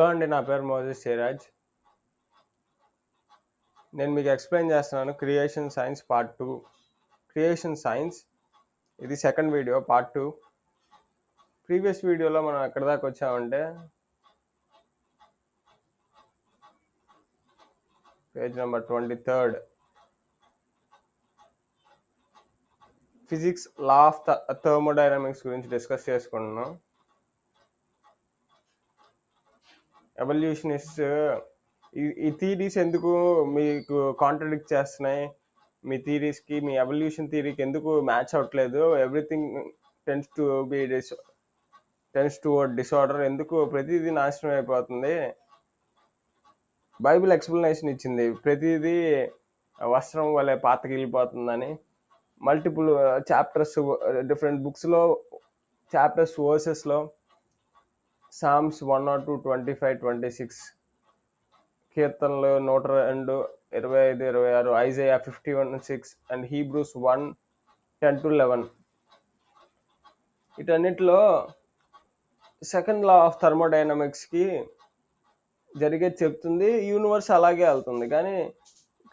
Hello అండి, నా పేరు మోజెస్ జయరాజ్. నేను మీకు ఎక్స్ప్లెయిన్ చేస్తున్నాను creation science part 2. Creation science ఇది సెకండ్ వీడియో, పార్ట్ 2. ప్రీవియస్ వీడియోలో మనం ఎక్కడి దాకా వచ్చామంటే page number 23, physics law of thermodynamics గురించి డిస్కస్ చేసుకుంటున్నాం. ఎవల్యూషనిస్ట్ ఈ థీరీస్ ఎందుకు మీకు కాంట్రడిక్ట్ చేస్తున్నాయి, మీ థీరీస్కి, మీ ఎవల్యూషన్ థీరీకి ఎందుకు మ్యాచ్ అవ్వట్లేదు, ఎవ్రీథింగ్ టెన్స్ టు డిసార్డర్, ఎందుకు ప్రతిదీ నాశనం అయిపోతుంది. బైబిల్ ఎక్స్ప్లెనేషన్ ఇచ్చింది, ప్రతిదీ వస్త్రం వల్ల పాతకిలిపోతుందని. మల్టిపుల్ చాప్టర్స్, డిఫరెంట్ బుక్స్లో చాప్టర్స్, వర్సెస్లో సామ్స్ 102, 25, 26, కీర్తనలు 102, 25, 26, ఐజయా 51:6 అండ్ హీబ్రూస్ 1:10-11. వీటన్నిటిలో సెకండ్ లా ఆఫ్ థర్మోడైనమిక్స్కి జరిగేది చెప్తుంది, యూనివర్స్ అలాగే వెళ్తుంది. కానీ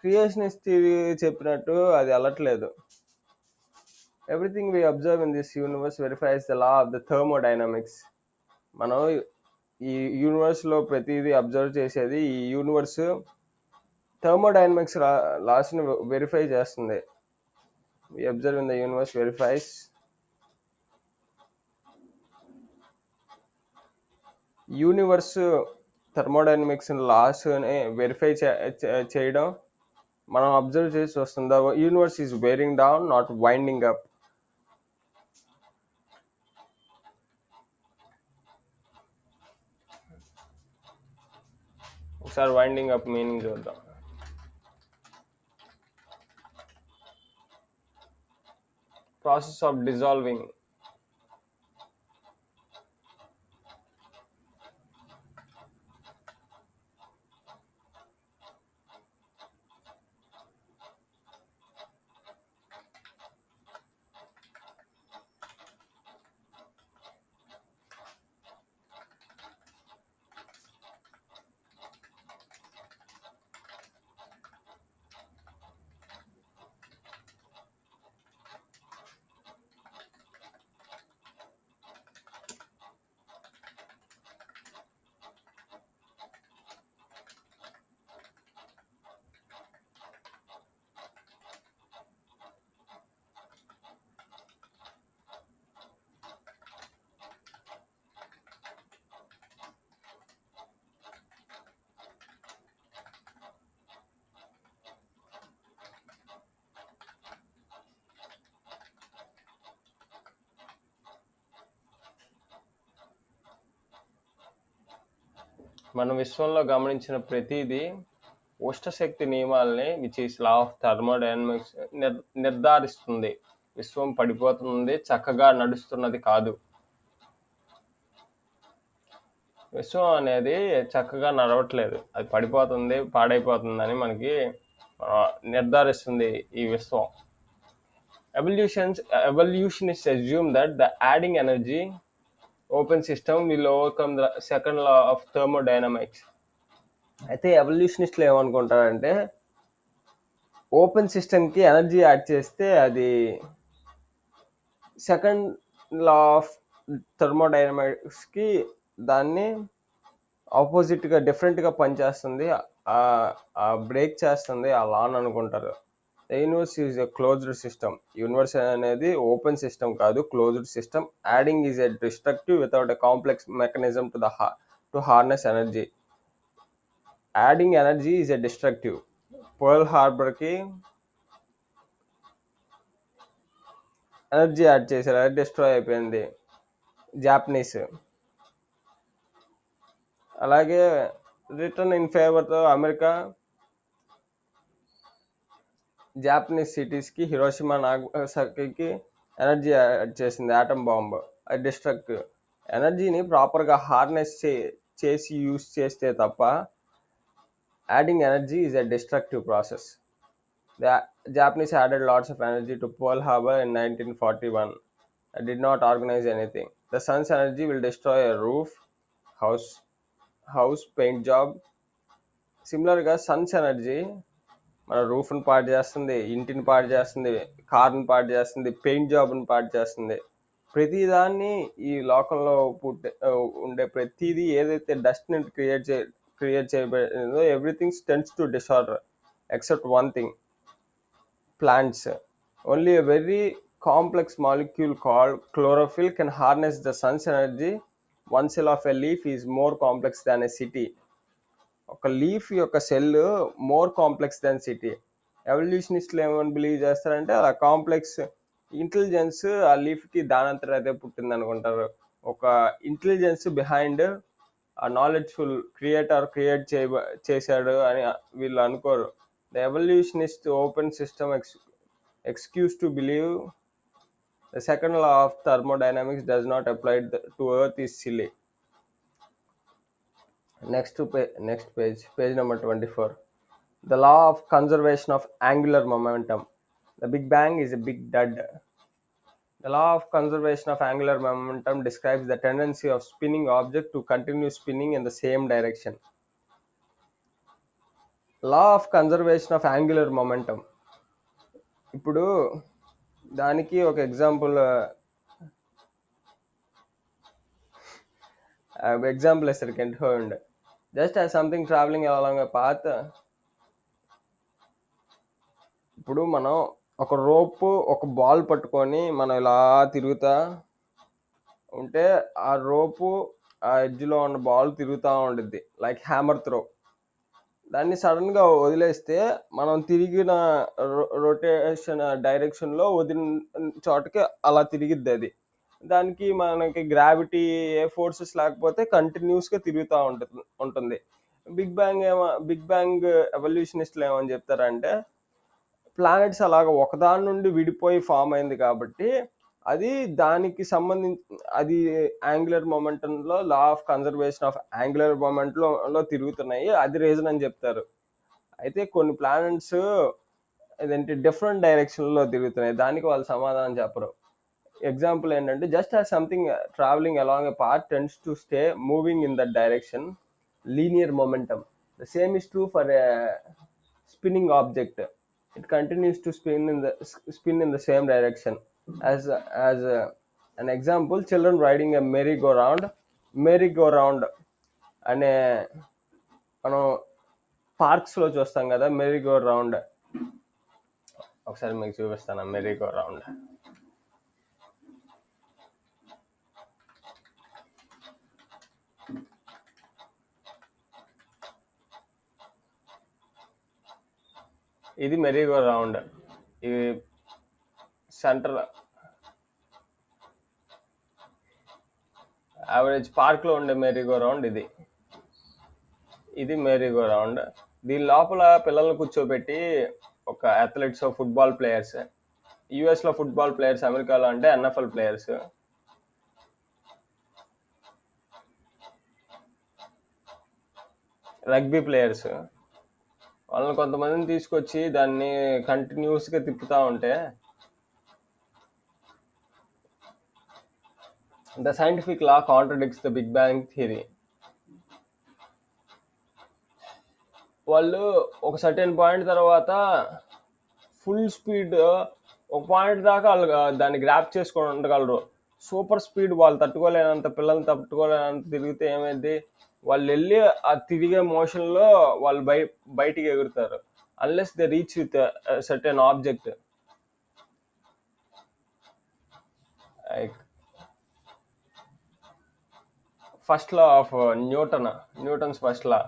క్రియేషనిస్ట్ థియరీ చెప్పినట్టు అది వెళ్ళట్లేదు. Everything we observe in this universe verifies the law of the thermodynamics. మనం ఈ యూనివర్స్లో ప్రతిదీ అబ్జర్వ్ చేసేది ఈ యూనివర్స్ థర్మోడైనమిక్స్ లాస్ని వెరిఫై చేస్తుంది. We observe in the universe verifies universe thermodynamics లాస్ని వెరిఫై చేయడం మనం అబ్జర్వ్ చేసి వస్తుంది. The universe is wearing down, not winding up. ఒకసారి వైండింగ్ అప్ మీనింగ్ చూద్దాం. Process of dissolving. మన విశ్వంలో గమనించిన ప్రతిదీ ఉష్ణశక్తి నియమాలని, which is law of thermodynamics, నిర్ధారిస్తుంది. విశ్వం పడిపోతుంది, చక్కగా నడుస్తున్నది కాదు. విశ్వం అనేది చక్కగా నడవట్లేదు, అది పడిపోతుంది, పాడైపోతుందని మనకి నిర్ధారిస్తుంది ఈ విశ్వం. Evolutionists assume that the adding energy open system will overcome the second law of thermodynamics. అయితే ఎవల్యూషనిస్ట్లు ఏమనుకుంటారంటే, ఓపెన్ సిస్టమ్కి ఎనర్జీ యాడ్ చేస్తే అది సెకండ్ లా ఆఫ్ థర్మోడైనమిక్స్కి దాన్ని ఆపోజిట్గా డిఫరెంట్గా పనిచేస్తుంది, బ్రేక్ చేస్తుంది ఆ లా అని అనుకుంటారు. The universe is a closed system. Universe అనేది ఓపెన్ సిస్టమ్ కాదు, closed system. Adding is a destructive without a complex mechanism to harness energy. Adding energy is a destructive. Pearl హార్బర్కి ఎనర్జీ యాడ్ చేశారు, అది destroy అయిపోయింది, Japanese. అలాగే return in ఫేవర్తో America Japanese సిటీస్కి, Hiroshima, నాగసాకికి ఎనర్జీ యాడ్ చేసింది, ఆటమ్ బాంబ్. అది డిస్ట్రక్టివ్. ఎనర్జీని ప్రాపర్గా హార్నెస్ చేసి యూస్ చేస్తే తప్ప adding energy is a destructive process. The Japanese added lots of energy to Pearl Harbor in 1941. It did not organize anything. The sun's energy will destroy a roof, house, house paint job. సిమిలర్గా Sons energy మన రూఫ్ని పాడు చేస్తుంది, ఇంటిని పాడు చేస్తుంది, కార్ని పాడు చేస్తుంది, పెయింట్ జాబ్ని పాడు చేస్తుంది. ప్రతిదాన్ని ఈ లోకంలో ఉండే ప్రతిదీ ఏదైతే డస్ట్ని క్రియేట్ చేయబడిందో everything tends to disorder except one thing, plants. Only a very complex molecule called chlorophyll can harness the sun's energy. One cell of a leaf is more complex than a city. ఒక leaf యొక్క cell more complex than city. ఎవల్యూషనిస్టులు ఏమని believe చేస్తారంటే ఆ complex intelligence ఆ లీఫ్కి దానంతట అదే పుట్టింది అనుకుంటారు. ఒక ఇంటెలిజెన్స్ బిహైండ్ ఆ నాలెడ్జ్ఫుల్ క్రియేట్ చేశాడు అని వీళ్ళు అనుకోరు. The evolutionist open system excuse to believe the second law of thermodynamics does not apply to earth is silly. Next page number 24. The law of conservation of angular momentum. The Big Bang is a big dud. The law of conservation of angular momentum describes the tendency of spinning object to continue spinning in the same direction. Law of conservation of angular momentum. ఇప్పుడు దానికి ఒక example ఇస్తారు Kent hold. Just as something travelling along a path. ఇప్పుడు మనం ఒక rope ఒక ball పట్టుకొని మనం ఇలా తిరుగుతా ఉంటే ఆ రోపు ఆ ఎడ్జ్లో ఉన్న బాల్ తిరుగుతూ ఉండిద్ది లైక్ హ్యామర్ త్రో. దాన్ని సడన్గా వదిలేస్తే మనం తిరిగిన రొటేషన్ డైరెక్షన్లో వదిలిన చోటకి అలా తిరిగిద్ది అది. దానికి మనకి గ్రావిటీ ఏ ఫోర్సెస్ లేకపోతే కంటిన్యూస్గా తిరుగుతూ ఉంటుంది. బిగ్ బ్యాంగ్ ఎవల్యూషనిస్టులు ఏమని చెప్తారంటే ప్లానెట్స్ అలాగ ఒకదాని నుండి విడిపోయి ఫామ్ అయింది కాబట్టి అది దానికి సంబంధించి అది యాంగులర్ మొమెంటంలో law of conservation of angular మొమెంట్లో తిరుగుతున్నాయి, అది రీజన్ అని చెప్తారు. అయితే కొన్ని ప్లానెట్స్ ఏదంటే డిఫరెంట్ డైరెక్షన్లో తిరుగుతున్నాయి, దానికి వాళ్ళు సమాధానం చెప్పరు. ఎగ్జాంపుల్ ఏంటంటే just as something travelling along a path tends to stay moving in that direction, linear momentum. The same is true for a spinning object. It continues to spin in the same direction. As an example, children riding a merry-go-round అనే మనం పార్క్స్లో చూస్తాం కదా merry-go-round. ఒకసారి మీకు చూపిస్తాను merry-go-round. ఇది merry-go-round. ఇది centre average పార్క్లో ఉండే మెరీ-గో-రౌండ్. ఇది మెరీ-గో-రౌండ్. దీని లోపల పిల్లల్ని కూర్చోబెట్టి ఒక అథ్లెట్స్, ఫుట్బాల్ ప్లేయర్స్, యుఎస్లో ఫుట్బాల్ ప్లేయర్స్, అమెరికాలో అంటే ఎన్ఎఫ్ఎల్ ప్లేయర్స్, రగ్బీ ప్లేయర్స్, వాళ్ళని కొంతమందిని తీసుకొచ్చి దాన్ని కంటిన్యూస్గా తిప్పుతూ ఉంటే the scientific law contradicts the big bang theory. వాళ్ళు ఒక సర్టెన్ పాయింట్ తర్వాత ఫుల్ స్పీడ్ ఒక పాయింట్ దాకా వాళ్ళు దాన్ని గ్రాప్ చేసుకొని ఉండగలరు. సూపర్ స్పీడ్ వాళ్ళు తట్టుకోలేనంత, పిల్లల్ని తట్టుకోలేనంత తిరిగితే ఏమైంది, వాళ్ళు వెళ్ళి ఆ తిరిగే మోషన్లో వాళ్ళు బయటికి ఎగురుతారు. Unless they reach with certain object. First law of Newton's first law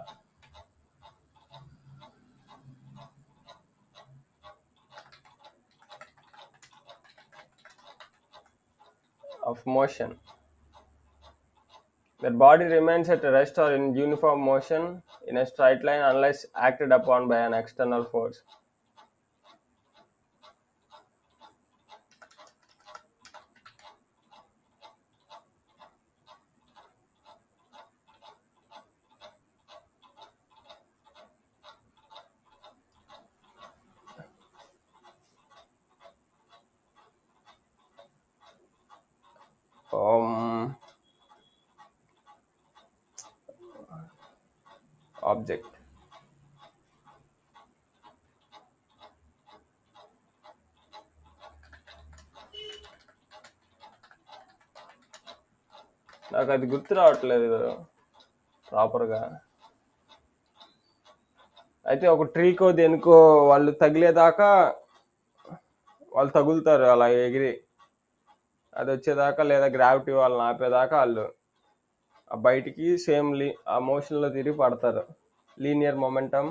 of motion. The body remains at rest or in uniform motion in a straight line unless acted upon by an external force. Object. నాకు అది గుర్తు రావట్లేదు ప్రాపర్గా. అయితే ఒక ట్రీకో దేనికో వాళ్ళు తగిలేదాకా వాళ్ళు తగులుతారు అలా ఎగిరి, అది వచ్చేదాకా లేదా గ్రావిటీ వాళ్ళని ఆపేదాకా వాళ్ళు బయటికి సేమ్ ఆ మోషన్లో తిరిగి పడతారు. Linear momentum.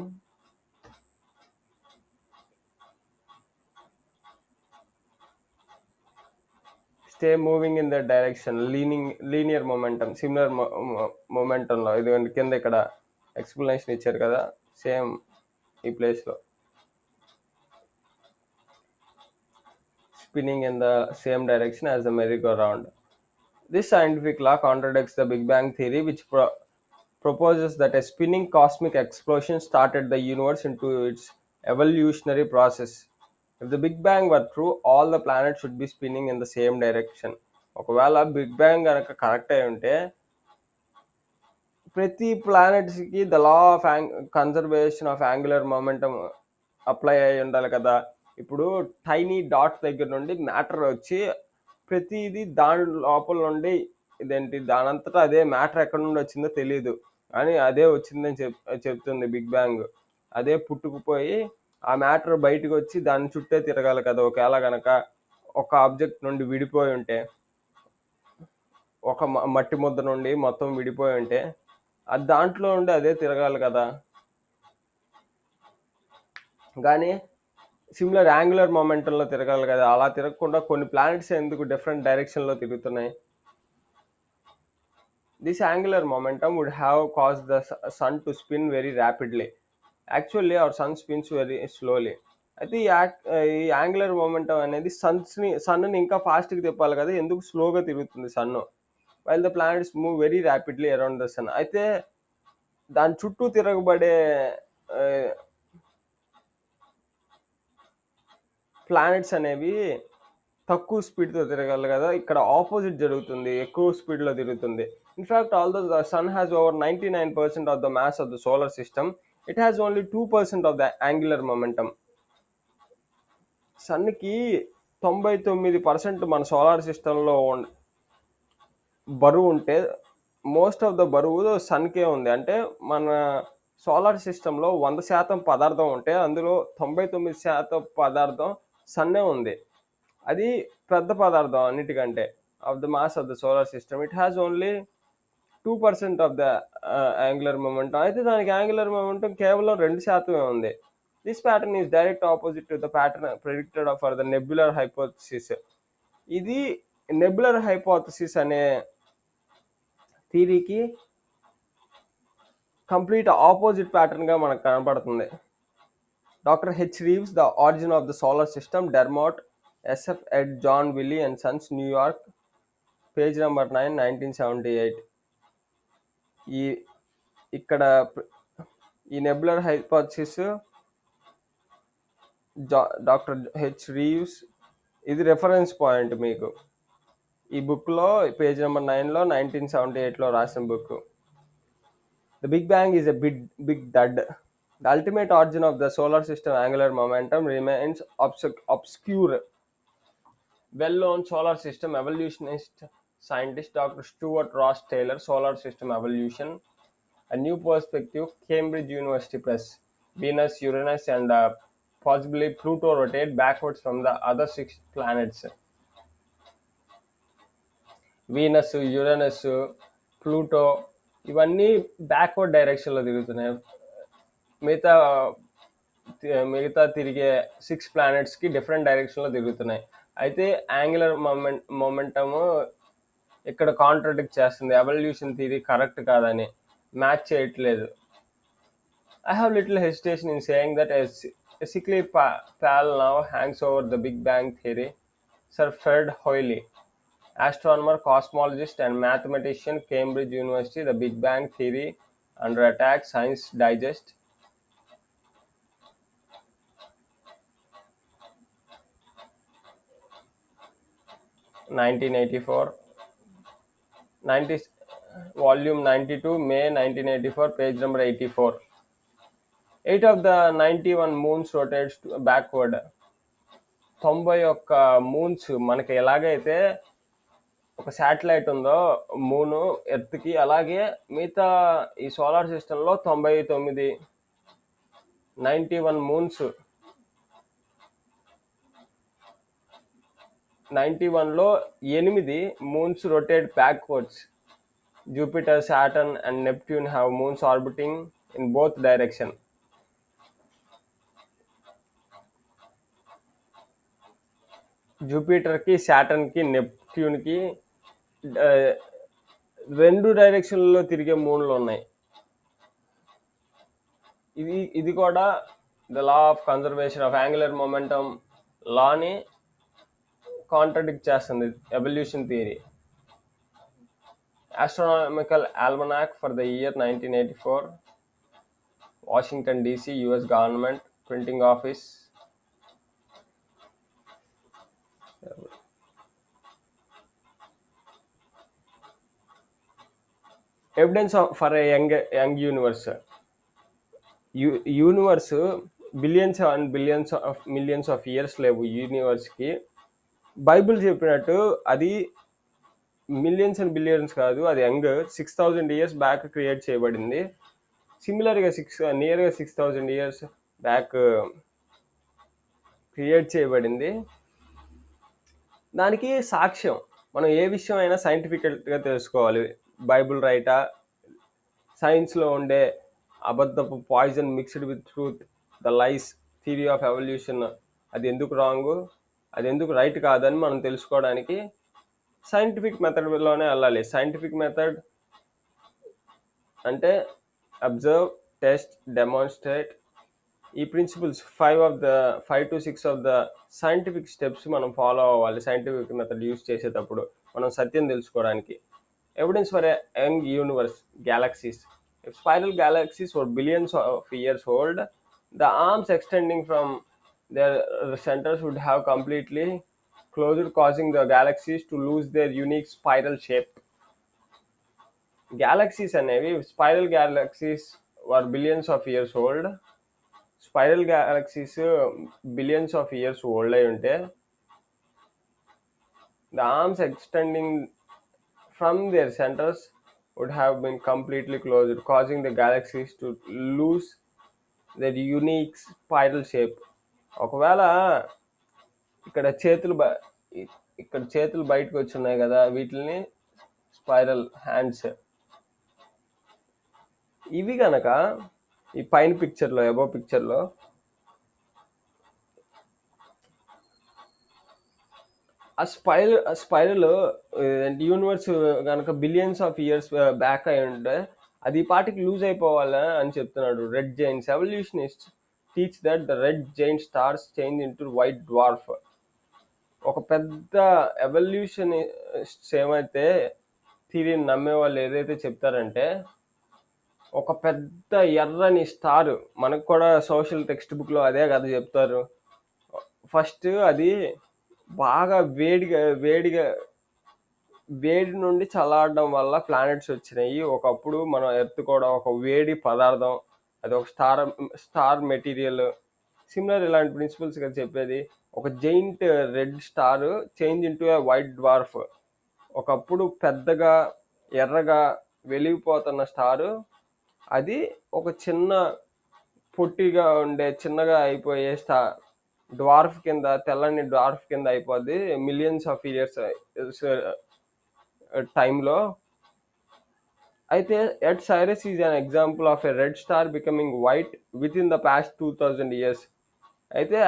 Stay moving in that direction. Linear momentum. Similar మొమెంటంలో ఇది కింద ఇక్కడ ఎక్స్ప్లెనేషన్ ఇచ్చారు కదా, సేమ్ ఈ ప్లేస్లో. Spinning in the same direction as the merry-go-round. This scientific law contradicts the Big Bang theory, which proposes that a spinning cosmic explosion started the universe into its evolutionary process. If the Big Bang were true, all the planets should be spinning in the same direction. ఒకవేళ big bang కనుక correct అయి ఉంటే ప్రతి ప్లానెట్స్కి the law of conservation of angular momentum apply అయి ఉండాలి కదా. ఇప్పుడు టైనీ డాట్ దగ్గర నుండి మ్యాటర్ వచ్చి ప్రతిదీ దాని లోపల నుండి ఇదేంటి దానంతటా అదే మ్యాటర్ ఎక్కడి నుండి వచ్చిందో తెలియదు, కానీ అదే వచ్చిందని చెప్తుంది బిగ్ బ్యాంగ్. అదే పుట్టుకుపోయి ఆ మ్యాటర్ బయటకు వచ్చి దాని చుట్టే తిరగాలి కదా. ఒకవేళ కనుక ఒక ఆబ్జెక్ట్ నుండి విడిపోయి ఉంటే, ఒక మట్టి ముద్ద నుండి మొత్తం విడిపోయి ఉంటే అది దాంట్లో ఉండి అదే తిరగాలి కదా. కానీ సిమిలర్ యాంగులర్ మొమెంటంలో తిరగాలి కదా. అలా తిరగకుండా కొన్ని ప్లానెట్స్ ఎందుకు డిఫరెంట్ డైరెక్షన్లో తిరుగుతున్నాయి? This angular momentum would have caused the sun to spin very rapidly. Actually our sun spins very slowly. అయితే ఈ యాంగులర్ మొమెంటం అనేది సన్ని ఇంకా ఫాస్ట్గా తిప్పాలి కదా, ఎందుకు స్లోగా తిరుగుతుంది sun? While the planets move very rapidly around the sun. అయితే దాని చుట్టూ తిరగబడే ప్లానెట్స్ అనేవి తక్కువ స్పీడ్తో తిరగాలి కదా, ఇక్కడ ఆపోజిట్ జరుగుతుంది, ఎక్కువ స్పీడ్లో తిరుగుతుంది. In fact although the sun has over 99% of the mass of the solar system, it has only 2% of the angular momentum. సన్కి 99% మన సోలార్ సిస్టంలో బరువు ఉంటే మోస్ట్ ఆఫ్ ద బరువు సన్కే ఉంది. అంటే మన సోలార్ సిస్టంలో 100% పదార్థం ఉంటే అందులో 99% పదార్థం సన్నే ఉంది. అది పెద్ద పదార్థం అన్నిటికంటే. Of the mass of the solar system it has only 2% of the angular momentum. అయితే దానికి యాంగులర్ మొమెంటం కేవలం 2% ఉంది. This pattern is direct opposite to the pattern predicted for the nebular hypothesis. ఇది నెబ్యులర్ హైపోథసిస్ అనే థియరీకి complete opposite ప్యాటర్న్గా మనకు కనపడుతుంది. Doctor H Reeves, the origin of the solar system, Dermott, SF ed, John Wiley and Sons, New York, page number 9, 1978. ఇక్కడ ఈ nebular hypothesis doctor H Reeves, ఇది reference point మీకు ఈ బుక్లో పేజ్ నెంబర్ 9లో 1978లో రాసిన book. The Big Bang is a big dud. The ultimate origin of the solar system angular momentum remains obscure. Well-known solar system evolutionist scientist Dr. Stuart Ross Taylor, Solar System Evolution, A New Perspective, Cambridge University Press. Venus, Uranus and possibly Pluto rotate backwards from the other 6 planets. Venus, Uranus, Pluto ఇవన్నీ backward డైరెక్షన్లో తిరుగుతున్నాయి. మిగతా తిరిగే 6 ప్లానెట్స్కి different డైరెక్షన్లో తిరుగుతున్నాయి. అయితే angular momentum ఇక్కడ contradict చేస్తుంది. ఎవల్యూషన్ థియరీ కరెక్ట్ కాదని, మ్యాచ్ చేయట్లేదు. I have little hesitation in saying that a sickly pall now hangs over the Big Bang theory. Sir Fred Hoyle, astronomer, cosmologist and mathematician, Cambridge University, The Big Bang Theory Under Attack, Science Digest. Volume 92, May 1984, page number 84. 8 of the 91 moons rotates backward. 91 moons మనకి ఎలాగైతే ఒక satellite ఉందో మూను ఎర్త్కి, అలాగే మిగతా ఈ solar సిస్టంలో 91 moons, 91లో 8 moons rotate backwards. Jupiter, Saturn and Neptune have moons orbiting in both direction. జూపిటర్కి, సాటర్న్కి, నెప్ట్యూన్కి రెండు డైరెక్షన్లలో తిరిగే మూన్లు ఉన్నాయి. ఇది కూడా the law of conservation of angular momentum లాని కాంట్రడిక్ట్ చేస్తుంది evolution theory. Astronomical Almanac for the year 1984, Washington DC, US Government Printing Office. Evidence for a young universe. Universe billions and billions of millions of years లేవు యూనివర్స్కి. Bible చెప్పినట్టు అది millions and billions కాదు, అది young 6000 years back create చేయబడింది. సిమిలర్గా నియర్గా 6000 years back create చేయబడింది. దానికి సాక్ష్యం మనం ఏ విషయం అయినా సైంటిఫిక్గా తెలుసుకోవాలి. బైబుల్ రైటా, సైన్స్లో ఉండే అబద్ధపు poison mixed with truth, the lies, theory of evolution, అది ఎందుకు రాంగ్, అది ఎందుకు రైట్ కాదని మనం తెలుసుకోవడానికి సైంటిఫిక్ మెథడ్లోనే వెళ్ళాలి. సైంటిఫిక్ మెథడ్ అంటే అబ్జర్వ్, టెస్ట్, డెమాన్స్ట్రేట్. ఈ principles 5 to 6 of the scientific steps మనం ఫాలో అవ్వాలి సైంటిఫిక్ మెథడ్ యూజ్ చేసేటప్పుడు మనం సత్యం తెలుసుకోవడానికి. Evidence for a young universe, galaxies. If spiral galaxies were billions of years old, the arms extending from their centers would have completely closed, causing the galaxies to lose their unique spiral shape. Galaxies అనేవి, spiral galaxies were billions of years old. Spiral galaxies billions of years old అయి ఉంటే, the arms extending from their centers would have been completely closed, causing the galaxies to lose their unique spiral shape. ఒకవేళ ఇక్కడ చేతులు బయటకు వచ్చి ఉన్నాయి కదా, వీటిని స్పైరల్ హ్యాండ్స్. ఇవి కనుక ఈ పైన పిక్చర్లో, అబో పిక్చర్లో ఆ స్పైరల్ యూనివర్స్ కనుక బిలియన్స్ ఆఫ్ ఇయర్స్ బ్యాక్ అయి ఉంటే అది పాటికి లూజ్ అయిపోవాలా అని చెప్తున్నాడు red giants. Evolutionist teach that the red giant stars change into white dwarf. ఒక పెద్ద ఎవల్యూషనిస్ట్స్ ఏమైతే థియరీని నమ్మే వాళ్ళు ఏదైతే చెప్తారంటే, ఒక పెద్ద ఎర్రని స్టార్, మనకు కూడా సోషల్ టెక్స్ట్ బుక్లో అదే కథ చెప్తారు. ఫస్ట్ అది బాగా వేడి నుండి చల్లారడం వల్ల ప్లానెట్స్ వచ్చినాయి. ఒకప్పుడు మన ఎర్త్ కూడా ఒక వేడి పదార్థం, అది ఒక స్టార్ మెటీరియల్. సిమిలర్ ఇలాంటి ప్రిన్సిపల్స్ కదా చెప్పేది. ఒక giant red star change into a white dwarf. ఒకప్పుడు పెద్దగా ఎర్రగా వెలిగిపోతున్న స్టారు అది ఒక చిన్న పొట్టిగా ఉండే చిన్నగా అయిపోయే డ్వార్ఫ్ కింద, తెల్లని డ్వార్ఫ్ కింద అయిపోద్ది మిలియన్స్ ఆఫ్ ఇయర్స్ టైంలో. అయితే at Cyrus is an example of a red star becoming white with in the past 2000 years. అయితే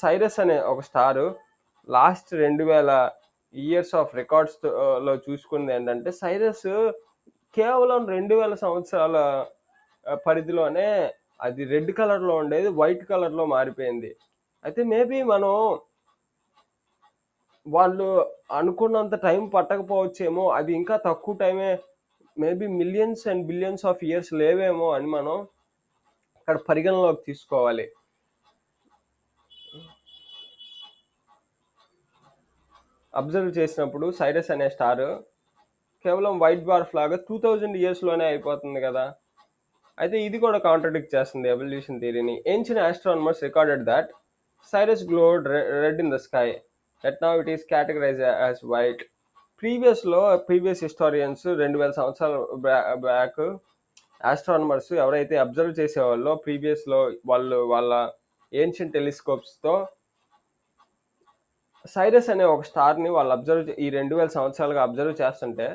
సైరస్ అనే ఒక star last 2000 years of records లో చూసుకుంది ఏంటంటే, సైరస్ కేవలం 2000 సంవత్సరాల పరిధిలోనే అది రెడ్ కలర్లో ఉండేది వైట్ కలర్లో మారిపోయింది. అయితే మేబీ మనం వాళ్ళు అనుకున్నంత టైం పట్టకపోవచ్చేమో, అది ఇంకా తక్కువ టైమే, maybe millions and billions of years లేవేమో అని మనం అక్కడ పరిగణలోకి తీసుకోవాలి. అబ్జర్వ్ చేసినప్పుడు సైరస్ అనే స్టార్ కేవలం వైట్ డ్వార్ఫ్ లాగా 2000 ఇయర్స్లోనే అయిపోతుంది కదా. అయితే ఇది కూడా కాంట్రడిక్ట్ చేస్తుంది ఎవల్యూషన్ థియరీని. Ancient astronomers recorded that Sirius glowed red in the sky, that now it is categorize as white. Previous historians 2000 సంవత్సరాల బ్యాక్ ఆస్ట్రానమర్స్ ఎవరైతే అబ్జర్వ్ చేసేవాళ్ళో ప్రీవియస్లో వాళ్ళ ఏన్షియన్ టెలిస్కోప్స్తో సైరస్ అనే ఒక స్టార్ని వాళ్ళు ఈ 2000 సంవత్సరాలుగా అబ్జర్వ్ చేస్తుంటే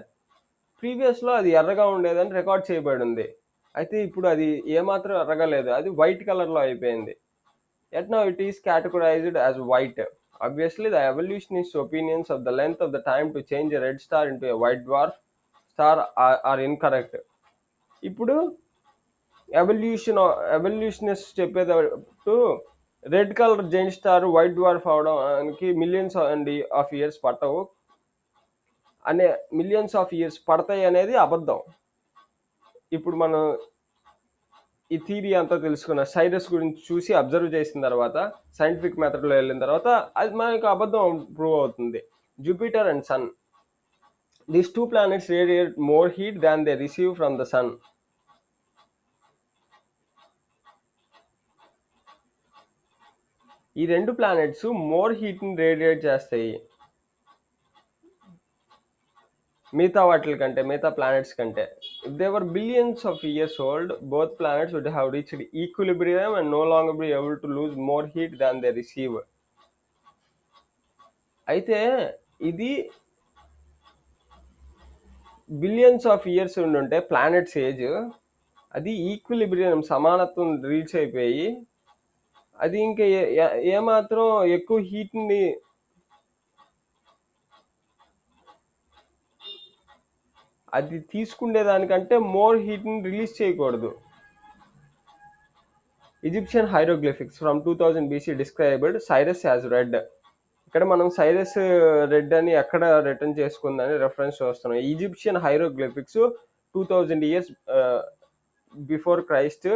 ప్రీవియస్లో అది ఎర్రగా ఉండేదని రికార్డ్ చేయబడి ఉంది. అయితే ఇప్పుడు అది ఏమాత్రం ఎర్రగా లేదు, అది వైట్ కలర్లో అయిపోయింది. Yet now it is categorized as white. Obviously, the evolutionists' opinions of the length of the time to change a red star into a white dwarf star are incorrect. ఇప్పుడు ఎవల్యూషనిస్ట్ చెప్పేటప్పుడు red colour giant star white dwarf అవడానికి millions of years పట్టవు అనే, millions of years పడతాయి అనేది అబద్ధం. ఇప్పుడు మనం ఈ థియరీ అంతా తెలుసుకున్న సైరస్ గురించి చూసి అబ్జర్వ్ చేసిన తర్వాత సైంటిఫిక్ మెథడ్లో వెళ్ళిన తర్వాత అది మనకు అబద్ధం ప్రూవ్ అవుతుంది. Jupiter and sun, these two planets radiate more heat than they receive from the sun. ఈ రెండు ప్లానెట్స్ మోర్ హీట్ని రేడియేట్ చేస్తాయి మిగతా వాటి కంటే, మిగతా ప్లానెట్స్ కంటే. If they were billions of years old, both planets would have reached equilibrium and no longer be able to lose more heat than they receive. అయితే ఇది బిలియన్స్ ఆఫ్ ఇయర్స్ ఉండుంటే planets age అది equilibrium సమానత్వం reach అయిపోయి అది ఇంకా ఏమాత్రం ఎక్కువ హీట్ని అది తీసుకునే దానికంటే మోర్ హీట్ని రిలీజ్ చేయకూడదు. Egyptian hieroglyphics from 2000 BC described Sirius as red. ఇక్కడ మనం సైరస్ రెడ్ అని ఎక్కడ రిటర్న్ చేసుకుందని రెఫరెన్స్ చూస్తున్నాం. Egyptian hieroglyphics 2000 years before Christ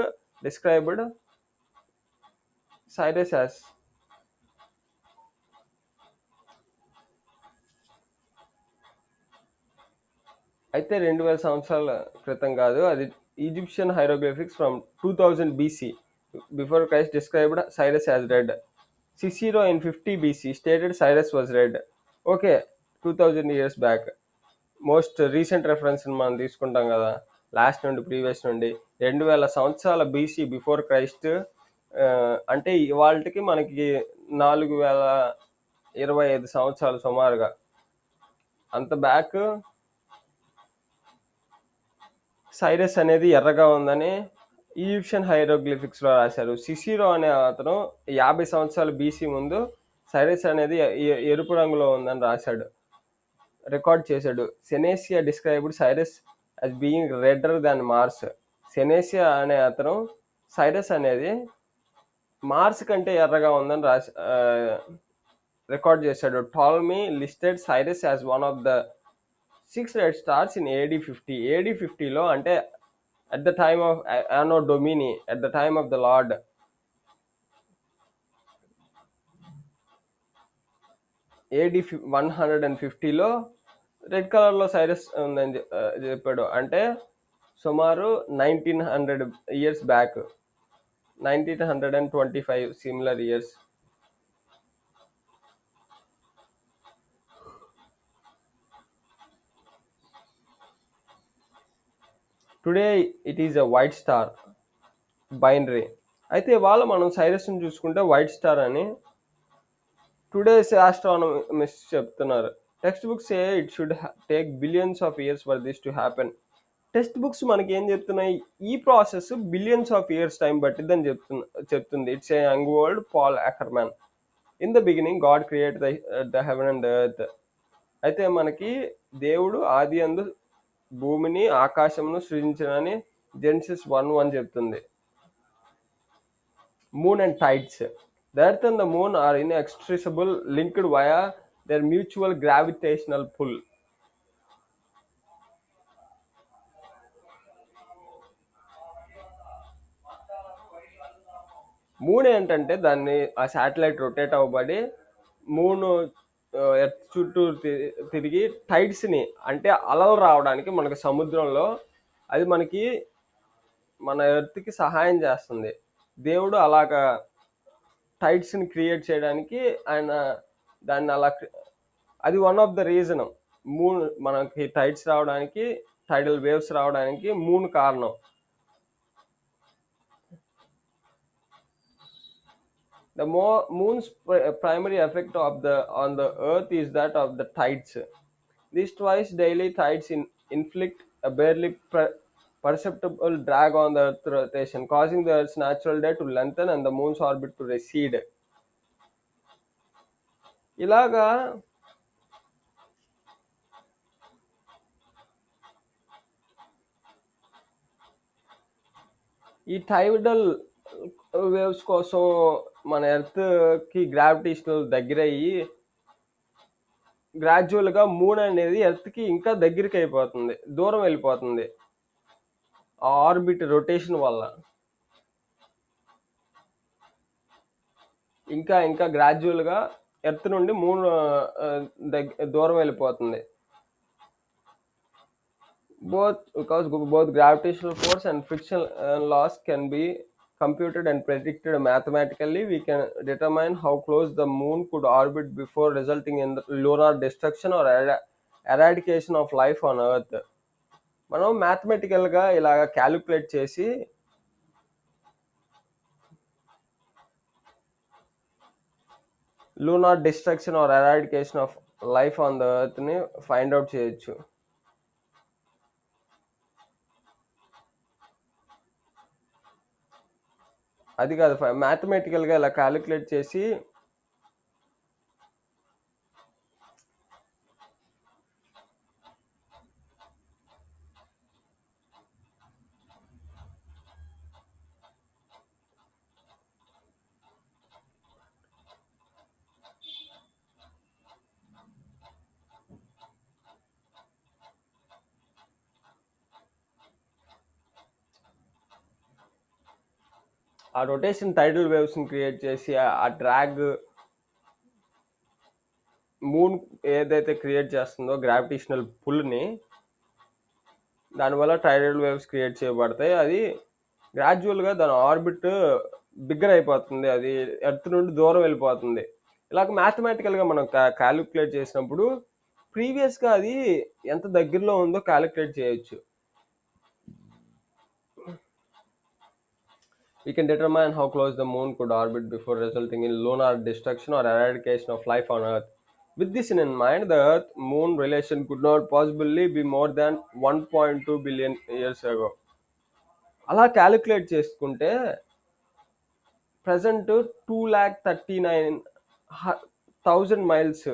described Sirius as. అయితే 2000 సంవత్సరాల క్రితం కాదు, అది Egyptian hieroglyphics from 2000 BC before Christ described Sirius as red. సిసిరో in 50 BC stated Cyrus was red. Okay, 2000 years back. Most recent reference మనం తీసుకుంటాం కదా, last నుండి previous నుండి 2000 సంవత్సరాల బీసీ బిఫోర్ క్రైస్ట్, అంటే ఇవాళకి మనకి 4025 సంవత్సరాలు సుమారుగా. అంత బ్యాక్ సైరస్ అనేది ఎర్రగా ఉందని ఈజిప్షియన్ హైరోగ్లిఫిక్స్లో రాశారు. సిసిరో అనే అతను 50 సంవత్సరాలు బీసీ ముందు సైరస్ అనేది ఎరుపు రంగులో ఉందని రాశాడు, రికార్డ్ చేశాడు. Seneca described Sirius as being redder than Mars. Seneca అనే అతను సైరస్ అనేది మార్స్ కంటే ఎర్రగా ఉందని రికార్డ్ చేశాడు. Ptolemy listed Sirius as one of the 6 red stars in AD 50. AD 50లో అంటే at the time of Anno Domini, at the time of the Lord. AD 150లో రెడ్ కలర్లో సైరస్ ఉందని చెప్పాడు. అంటే సుమారు 1900 years back, 1925 similar years. Today it is a white star binary. అయితే ఇవాళ మనం సైరస్ని చూసుకుంటే వైట్ స్టార్ అని టుడేస్ ఆస్ట్రానమిస్ట్ చెప్తున్నారు. Text books a it should take billions of years for this to happen. Text books మనకి ఏం చెప్తున్నాయి, ఈ process billions of years time పట్టిద్దని చెప్తుంది. It's a young world, Paul Ackerman. In the beginning God create the heaven and the earth. అయితే మనకి దేవుడు ఆది అందు భూమిని ఆకాశమును సృజించనని జెనసిస్ 1:1 చెప్తుంది. Moon and tides. The earth and the moon are inextricably linked via their mutual gravitational pull. Moon ఏంటంటే దాన్ని ఆ శాటిలైట్ రొటేట్ అవ్వబడి మూన్ ఎర్త్ చుట్టూ తిరిగి టైడ్స్ని, అంటే అలలు రావడానికి మనకి సముద్రంలో, అది మనకి మన ఎర్త్కి సహాయం చేస్తుంది. దేవుడు అలాగా టైడ్స్ని క్రియేట్ చేయడానికి ఆయన దాన్ని అలా అది one of the reason. Moon మనకి టైడ్స్ రావడానికి, టైడల్ వేవ్స్ రావడానికి మూన్ కారణం. The moon's primary effect on the earth is that of the tides. These twice daily tides inflict a barely perceptible drag on the earth's rotation, causing the earth's natural day to lengthen and the moon's orbit to recede. ఇలాగా ఈ టైడల్ waves కోసం మన ఎర్త్కి gravitational దగ్గర అయ్యి గ్రాడ్యువల్గా moon అనేది ఎర్త్కి ఇంకా దగ్గరికి అయిపోతుంది, దూరం వెళ్ళిపోతుంది ఆ ఆర్బిట్ రొటేషన్ వల్ల. ఇంకా ఇంకా గ్రాడ్యువల్గా ఎర్త్ నుండి మూన్ దూరం వెళ్ళిపోతుంది. Because both gravitational force and friction loss can be computed and predicted mathematically, we can determine how close the moon could orbit before resulting in the lunar destruction or eradication of life on earth. మనం మ్యాథమెటికల్గా ఇలాగ calculate చేసి lunar destruction or eradication of life on the earth ని find out చేయొచ్చు. అది కాదు, మ్యాథమెటికల్గా ఇలా calculate చేసి ఆ రొటేషన్ టైడల్ వేవ్స్ని క్రియేట్ చేసి ఆ డ్రాగ్ మూన్ ఏదైతే క్రియేట్ చేస్తుందో గ్రావిటేషనల్ పుల్ని, దానివల్ల టైడల్ వేవ్స్ క్రియేట్ చేయబడతాయి. అది గ్రాడ్యువల్గా దాని ఆర్బిట్ బిగ్గర్ అయిపోతుంది, అది ఎర్త్ నుండి దూరం వెళ్ళిపోతుంది. ఇలాగ మ్యాథమెటికల్గా మనం క్యాలిక్యులేట్ చేసినప్పుడు ప్రీవియస్గా అది ఎంత దగ్గరలో ఉందో క్యాలిక్యులేట్ చేయొచ్చు. We can determine how close the moon could orbit before resulting in lunar destruction or eradication of life on Earth. With this in mind, the Earth-Moon relation could not possibly be more than 1.2 billion years ago. అలా calculate చేసుకుంటే present 2,39,000 miles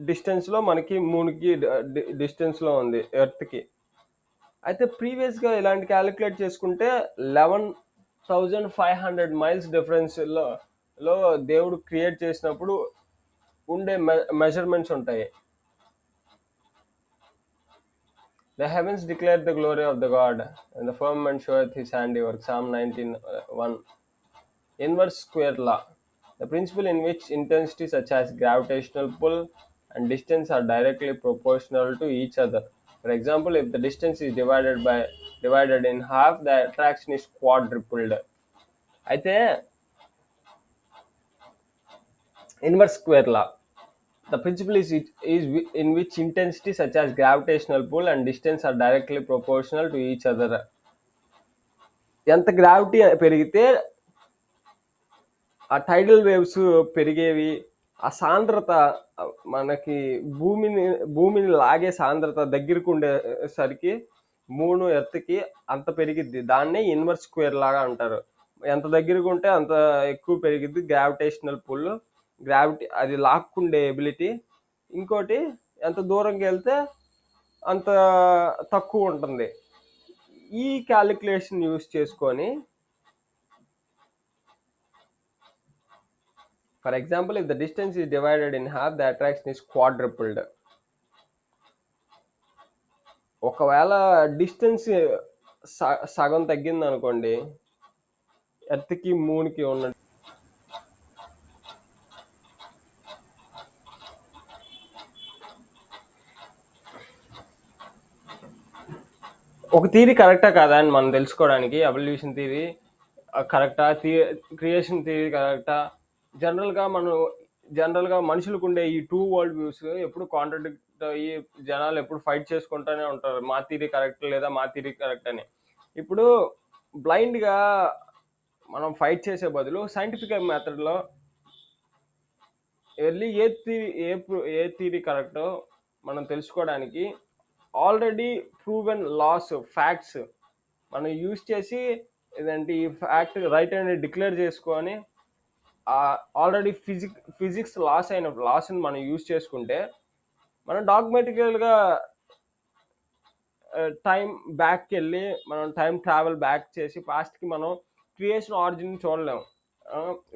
డిస్టెన్స్లో మనకి మూన్కి డిస్టెన్స్లో ఉంది ఎర్త్కి. అయితే ప్రీవియస్గా ఇలాంటి calculate చేసుకుంటే 11,500 మైల్స్ డిఫరెన్స్లో దేవుడు క్రియేట్ చేసినప్పుడు ఉండే మెజర్మెంట్స్ ఉంటాయి. The heavens declare the glory of the God, and the firmament showeth his handiwork. Psalm 19:1. Inverse square law. The principle in which intensity such as gravitational pull and distance are directly proportional to each other. For example, if the distance is divided in half, the attraction is quadrupled. అయితే inverse square law. The principle is in which intensity such as gravitational pull and distance are directly proportional to each other. ఎంత gravity పెరిగితే ఆ టైడల్ waves పెరిగేవి, ఆ సాంద్రత మనకి భూమిని లాగే సాంద్రత దగ్గరకు ఉండేసరికి మూన్ ఎర్త్కి అంత పెరిగిద్ది. దాన్నే ఇన్వర్స్ స్క్వేర్ లాగా అంటారు. ఎంత దగ్గరకు ఉంటే అంత ఎక్కువ పెరిగిద్ది గ్రావిటేషనల్ పుల్, గ్రావిటీ అది లాక్కుండే ఎబిలిటీ. ఇంకోటి ఎంత దూరంకి వెళ్తే అంత తక్కువ ఉంటుంది. ఈ క్యాలిక్యులేషన్ యూస్ చేసుకొని, for example, if the distance is divided in half, the attraction is quadrupled. ఒకవేళ డిస్టెన్స్ సగం తగ్గింది అనుకోండి, ఎర్త్కి మూన్కి ఉన్న ఒక థియరీ కరెక్టా కాదా అని మనం తెలుసుకోవడానికి ఎవల్యూషన్ థియరీ కరెక్టా, క్రియేషన్ థియరీ కరెక్టా, జనరల్గా మనం జనరల్గా మనుషులకు ఉండే ఈ టూ వరల్డ్ వ్యూస్ ఎప్పుడు కాంట్రడిక్ట్ అయ్యి జనాలు ఎప్పుడు ఫైట్ చేసుకుంటూనే ఉంటారు, మా థియరీ కరెక్ట్ లేదా మా థియరీ కరెక్ట్ అని. ఇప్పుడు బ్లైండ్గా మనం ఫైట్ చేసే బదులు సైంటిఫిక్ మెథడ్లో వెళ్ళి ఏ థియరీ కరెక్టో మనం తెలుసుకోవడానికి ఆల్రెడీ ప్రూవెన్ లాస్ ఫ్యాక్ట్స్ మనం యూజ్ చేసి ఇదేంటి ఈ ఫ్యాక్ట్ రైట్ అని డిక్లేర్ చేసుకొని ఆల్రెడీ ఫిజిక్స్ లాస్ని మనం యూజ్ చేసుకుంటే మనం డాగ్మెటికల్గా టైం బ్యాక్కి వెళ్ళి మనం టైం ట్రావెల్ బ్యాక్ చేసి పాస్ట్కి మనం క్రియేషన్ ఆరిజిన్ చూడలేము.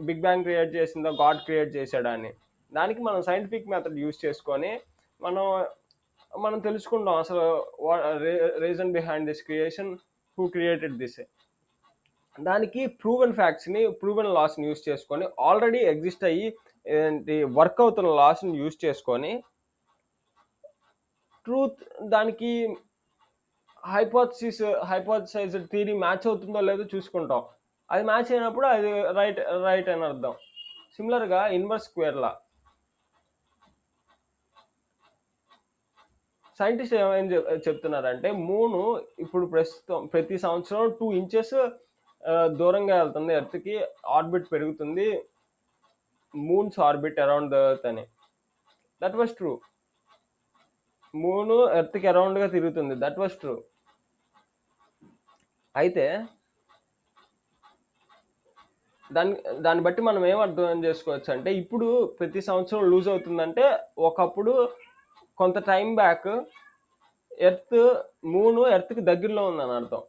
బిగ్ బ్యాంగ్ క్రియేట్ చేసిందో గాడ్ క్రియేట్ చేశాడా అని. దానికి మనం సైంటిఫిక్ మెథడ్ యూజ్ చేసుకొని మనం మనం తెలుసుకుంటాం అసలు reason behind this creation, who created this. దానికి ప్రూవెన్ ఫ్యాక్ట్స్ని ప్రూవెన్ లాస్ని యూజ్ చేసుకొని ఆల్రెడీ ఎగ్జిస్ట్ అయ్యి వర్క్ అవుతున్న లాస్ని యూజ్ చేసుకొని ట్రూత్ దానికి హైపోథసైజ్డ్ థియరీ మ్యాచ్ అవుతుందో లేదో చూసుకుంటాం. అది మ్యాచ్ అయినప్పుడు అది రైట్ అని అర్థం. సిమిలర్గా ఇన్వర్స్ స్క్వేర్ లా సైంటిస్ట్ ఏమైనా చెప్తున్నారంటే మూను ఇప్పుడు ప్రస్తుతం ప్రతి సంవత్సరం 2 inches దూరంగా వెళ్తుంది ఎర్త్కి, ఆర్బిట్ పెరుగుతుంది, moon's orbit around the earth అని. That was true. మూను ఎర్త్కి అరౌండ్గా తిరుగుతుంది, దట్ వాస్ ట్రూ. అయితే దాన్ని బట్టి మనం ఏం అర్థం చేసుకోవచ్చు అంటే ఇప్పుడు ప్రతి సంవత్సరం లూజ్ అవుతుందంటే ఒకప్పుడు కొంత టైం బ్యాక్ మూను ఎర్త్కి దగ్గరలో ఉందని అర్థం.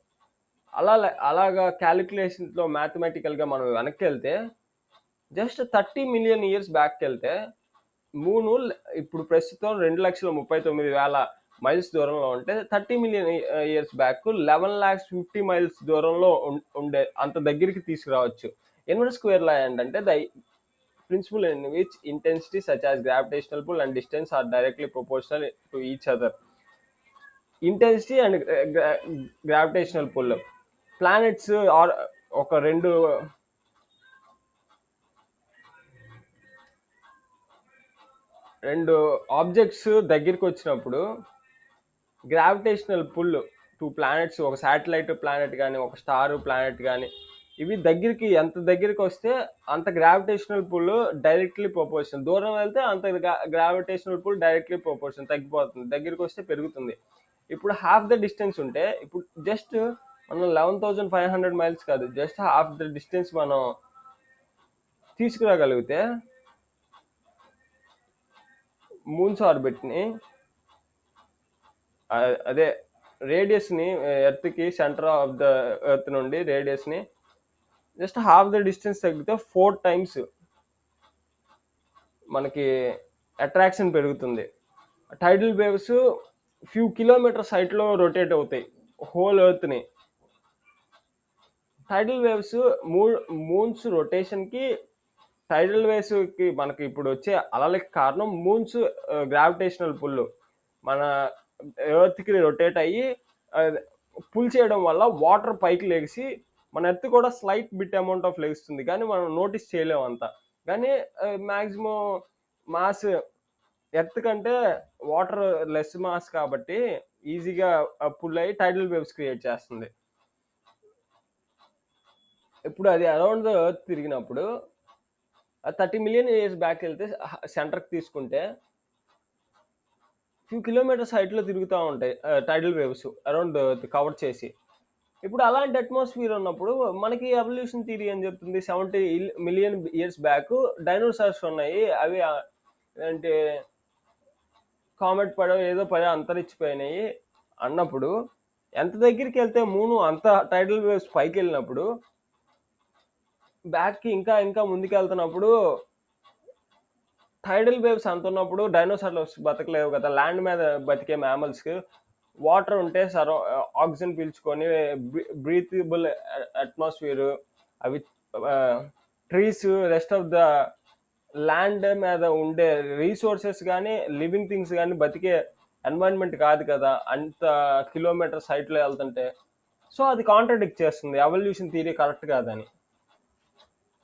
అలాగా క్యాలిక్యులేషన్స్లో మ్యాథమెటికల్గా మనం వెనక్కి వెళ్తే జస్ట్ 30 million years బ్యాక్కి వెళ్తే మూను ఇప్పుడు ప్రస్తుతం 2,39,000 మైల్స్ దూరంలో ఉంటే 30 million years బ్యాక్ 11,50,000 మైల్స్ దూరంలో ఉండే అంత దగ్గరికి తీసుకురావచ్చు. ఇన్వర్స్ స్క్వేర్ లా ఏంటంటే the principle in which intensity such as gravitational pull and distance are directly proportional to each other. Intensity and gravitational pull planets are ఒక రెండు ఆబ్జెక్ట్స్ దగ్గరికి వచ్చినప్పుడు గ్రావిటేషనల్ పుల్ 2 ప్లానెట్స్, ఒక శాటిలైట్ ప్లానెట్ కానీ ఒక star planet కానీ, ఇవి దగ్గరికి ఎంత దగ్గరికి వస్తే అంత గ్రావిటేషనల్ పుల్ డైరెక్ట్లీ ప్రపోర్షన్, దూరం వెళ్తే అంత గ్రావిటేషనల్ పుల్ డైరెక్ట్లీ ప్రపోర్షన్ తగ్గిపోతుంది, దగ్గరికి వస్తే పెరుగుతుంది. ఇప్పుడు హాఫ్ ద డిస్టెన్స్ ఉంటే ఇప్పుడు జస్ట్ మనం 11,500 మైల్స్ కాదు, జస్ట్ హాఫ్ ద డిస్టెన్స్ మనం తీసుకురాగలిగితే మూన్స్ ఆర్బిట్ని అదే రేడియస్ని ఎర్త్కి సెంటర్ ఆఫ్ ద ఎర్త్ నుండి రేడియస్ని జస్ట్ హాఫ్ ద డిస్టెన్స్ తగ్గితే 4 times మనకి అట్రాక్షన్ పెరుగుతుంది. టైడల్ వేవ్స్ ఫ్యూ కిలోమీటర్స్ హైట్లో రొటేట్ అవుతాయి హోల్ ఎర్త్ని. టైడల్ వేవ్స్ మూన్స్ రొటేషన్కి, టైడల్ వేవ్స్కి మనకి ఇప్పుడు వచ్చే అలలకి కారణం మూన్స్ గ్రావిటేషనల్ పుల్ మన ఎర్త్కి రొటేట్ అయ్యి పుల్ చేయడం వల్ల వాటర్ పైకి లెగిసి మన ఎర్త్ కూడా స్లైట్ బిట్ అమౌంట్ ఆఫ్ లెగుస్తుంది, కానీ మనం నోటీస్ చేయలేము అంతా. కానీ మ్యాక్సిమం మాస్ ఎర్త్ కంటే వాటర్ లెస్ మాస్ కాబట్టి ఈజీగా పుల్ అయ్యి టైడల్ వేవ్స్ క్రియేట్ చేస్తుంది. ఇప్పుడు అది అరౌండ్ ద ఎర్త్ తిరిగినప్పుడు 30 million years బ్యాక్ వెళ్తే సెంటర్కి తీసుకుంటే ఫ్యూ కిలోమీటర్స్ హైట్లో తిరుగుతూ ఉంటాయి టైడల్ waves around the earth cover చేసి. ఇప్పుడు అలాంటి అట్మాస్ఫియర్ ఉన్నప్పుడు మనకి ఎవల్యూషన్ థియరీ అని చెప్తుంది 70 million years బ్యాక్ డైనోసార్స్ ఉన్నాయి, అవి అంటే కామెట్ పడవ ఏదో అంతరించిపోయినాయి అన్నప్పుడు ఎంత దగ్గరికి వెళ్తే మూను అంత టైడల్ వేవ్స్ పైకి వెళ్ళినప్పుడు బ్యాక్కి ఇంకా ఇంకా ముందుకు వెళ్తున్నప్పుడు టైడల్ వేవ్స్ అంత ఉన్నప్పుడు డైనోసార్లు బతకలేవు కదా, ల్యాండ్ మీద బతికే మ్యామల్స్కి వాటర్ ఉంటే ఆక్సిజన్ పీల్చుకొని బ్రీతబుల్ అట్మాస్ఫియర్, అవి trees rest of the land మీద ఉండే రీసోర్సెస్ కానీ లివింగ్ థింగ్స్ కానీ బతికే ఎన్వైరన్మెంట్ కాదు కదా అంత కిలోమీటర్స్ హైట్లో వెళ్తుంటే. సో అది కాంట్రడిక్ట్ చేస్తుంది ఎవల్యూషన్ థియరీ కరెక్ట్ కాదని.